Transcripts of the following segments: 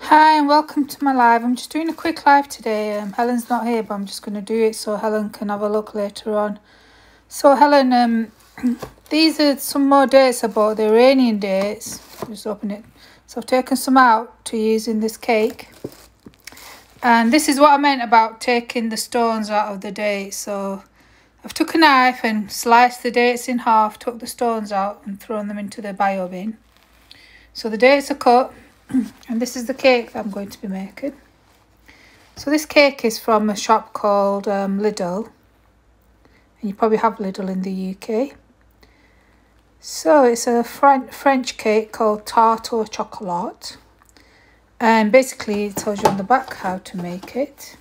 Hi and welcome to my live. I'm just doing a quick live today. Helen's not here, but I'm just going to do it so Helen can have a look later on. So Helen, these are some more dates I bought, the Iranian dates. Just open it. So I've taken some out to use in this cake. And this is what I meant about taking the stones out of the dates. So I've took a knife and sliced the dates in half, took the stones out and thrown them into the bio bin. So the dates are cut. And this is the cake that I'm going to be making. So this cake is from a shop called Lidl. And you probably have Lidl in the UK. So it's a French cake called tarte au chocolat. And basically it tells you on the back how to make it.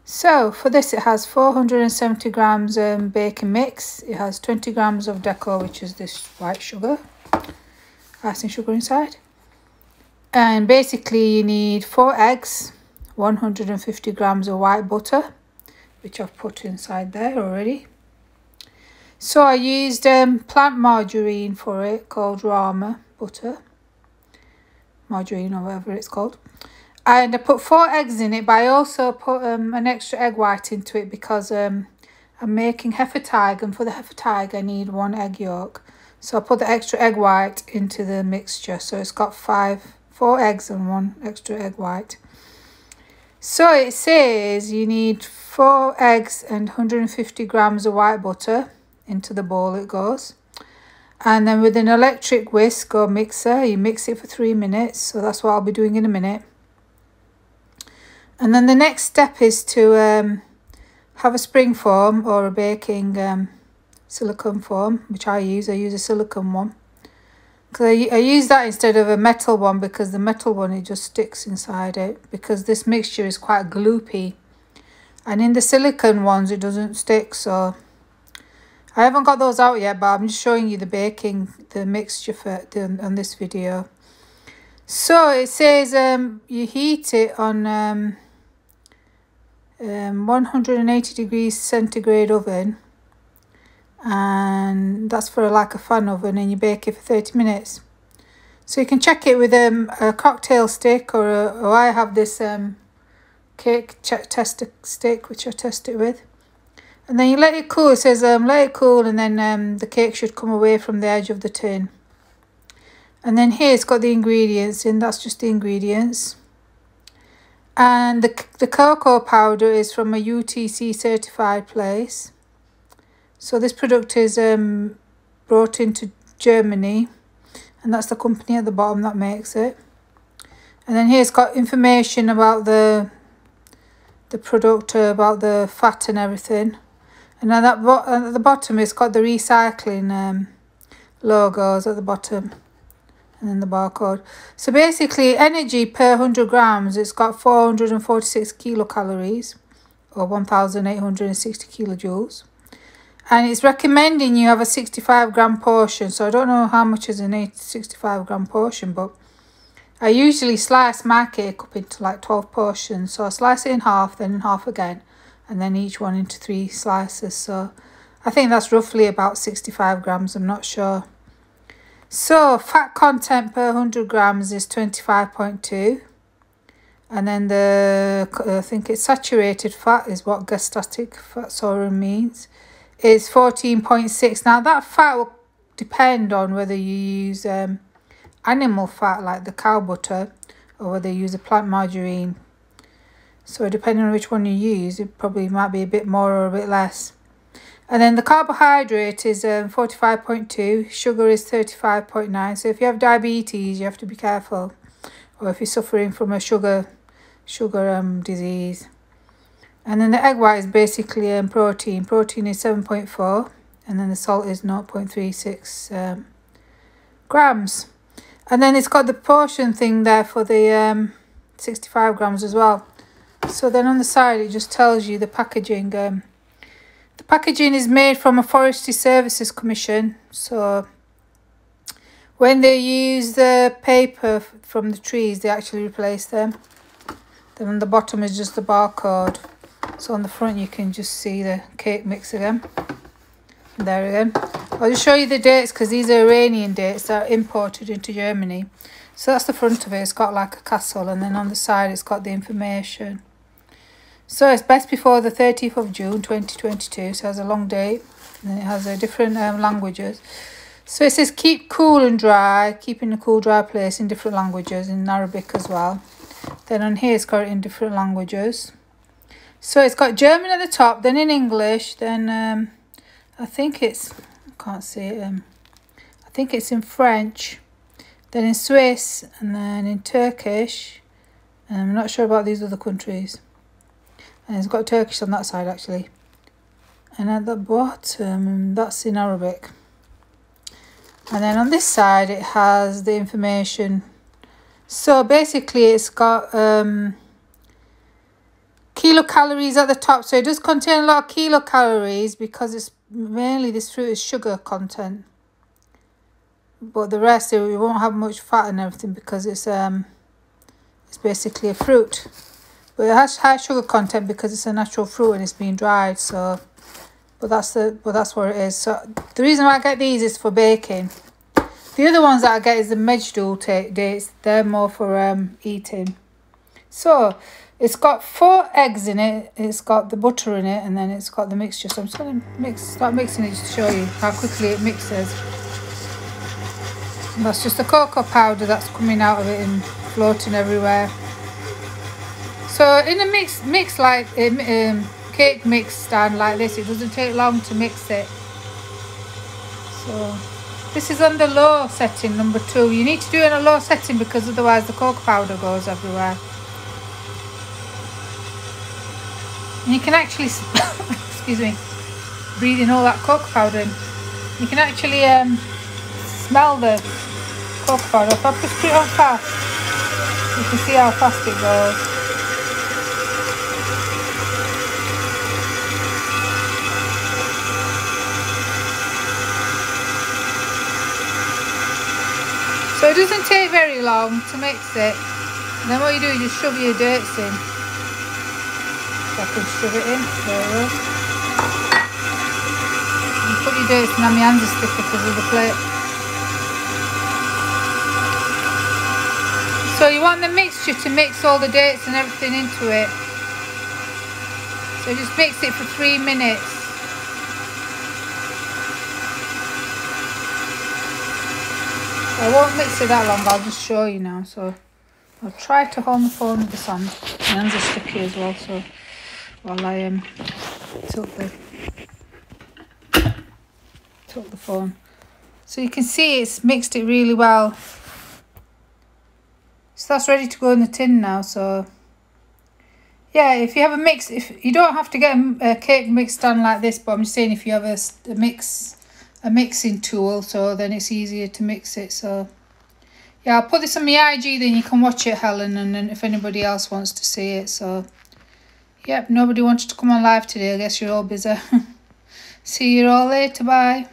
So for this it has 470 grams baking mix. It has 20 grams of deco, which is this white sugar. Icing sugar inside. And basically you need 4 eggs, 150 grams of white butter, which I've put inside there already. So I used plant margarine for it, called Rama butter, margarine or whatever it's called. And I put 4 eggs in it, but I also put an extra egg white into it because I'm making heifer teig, and for the heifer teig I need 1 egg yolk. So I put the extra egg white into the mixture, so it's got 4 eggs and 1 extra egg white. So it says you need 4 eggs and 150 grams of white butter. Into the bowl it goes. And then with an electric whisk or mixer, you mix it for 3 minutes. So that's what I'll be doing in a minute. And then the next step is to have a spring foam or a baking silicone foam, which I use. I use a silicone one. Because I use that instead of a metal one, because the metal one, it just sticks inside it, because this mixture is quite gloopy. And in the silicone ones, it doesn't stick, so I haven't got those out yet, but I'm just showing you the mixture for on this video. So it says you heat it on 180 degrees centigrade oven. And that's for like a fan oven, and you bake it for 30 minutes. So you can check it with a cocktail stick, or I have this cake tester stick which I test it with. And then you let it cool. It says let it cool, and then the cake should come away from the edge of the tin. And then here it's got the ingredients in. That's just the ingredients. And the cocoa powder is from a UTC certified place. So this product is brought into Germany, and that's the company at the bottom that makes it. And then here it's got information about the product, about the fat and everything. And then at the bottom it's got the recycling logos at the bottom, and then the barcode. So basically energy per 100 grams, it's got 446 kilocalories, or 1860 kilojoules. And it's recommending you have a 65 gram portion. So I don't know how much is an 65 gram portion, but I usually slice my cake up into like 12 portions. So I slice it in half, then in half again, and then each one into 3 slices. So I think that's roughly about 65 grams, I'm not sure. So fat content per 100 grams is 25.2. And then I think it's saturated fat is what gastatic fat serum means. Is 14.6. Now that fat will depend on whether you use animal fat like the cow butter, or whether you use a plant margarine. So depending on which one you use, it probably might be a bit more or a bit less. And then the carbohydrate is 45.2. Sugar is 35.9. So if you have diabetes, you have to be careful, or if you're suffering from a sugar disease. And then the egg white is basically protein. Protein is 7.4, and then the salt is 0.36 grams. And then it's got the portion thing there for the 65 grams as well. So then on the side it just tells you the packaging. The packaging is made from a Forestry Services Commission. So when they use the paper from the trees, they actually replace them. Then on the bottom is just the barcode. So on the front you can just see the cake mix again. There again. I'll just show you the dates, because these are Iranian dates that are imported into Germany. So that's the front of it. It's got like a castle, and then on the side it's got the information. So it's best before the 30th of June 2022. So it has a long date, and it has different languages. So it says keep cool and dry, keep in a cool dry place in different languages, in Arabic as well. Then on here it's got it in different languages. So it's got German at the top, then in English, then I think it's, I can't see it, I think it's in French, then in Swiss, and then in Turkish, and I'm not sure about these other countries. And it's got Turkish on that side actually. And at the bottom, that's in Arabic. And then on this side it has the information. So basically it's got kilocalories at the top. So it does contain a lot of kilocalories because it's mainly, this fruit is sugar content. But the rest, it won't have much fat and everything because it's basically a fruit. But it has high sugar content because it's a natural fruit and it's been dried. So, but that's what it is. So the reason why I get these is for baking. The other ones that I get is the Mejdul dates. They're more for eating. So it's got 4 eggs in it. It's got the butter in it, and then it's got the mixture. So I'm just going to start mixing it just to show you how quickly it mixes. And that's just the cocoa powder that's coming out of it and floating everywhere. So in a mix like cake mix stand like this, it doesn't take long to mix it. So this is on the low setting, number 2. You need to do it in a low setting because otherwise the cocoa powder goes everywhere. And you can actually, excuse me, breathe in all that cocoa powder in. You can actually smell the cocoa powder. If I push it on fast, you can see how fast it goes. So it doesn't take very long to mix it. And then what you do is just shove your dates in. So I can shove it in. There it is. You put your dates in, and my hands are sticky because of the plate. So you want the mixture to mix all the dates and everything into it. So just mix it for 3 minutes. I won't mix it that long, I'll just show you now. So I'll try to hold the phone with the sand. My hands are sticky as well, so while I tilt the phone. So you can see it's mixed it really well. So that's ready to go in the tin now. So yeah, if you have a mix, if you don't have to get a cake mix done like this, but I'm just saying if you have a mixing tool, so then it's easier to mix it. So yeah, I'll put this on my IG, then you can watch it, Helen, and then if anybody else wants to see it. So yep, nobody wanted to come on live today. I guess you're all busy. See you all later, bye.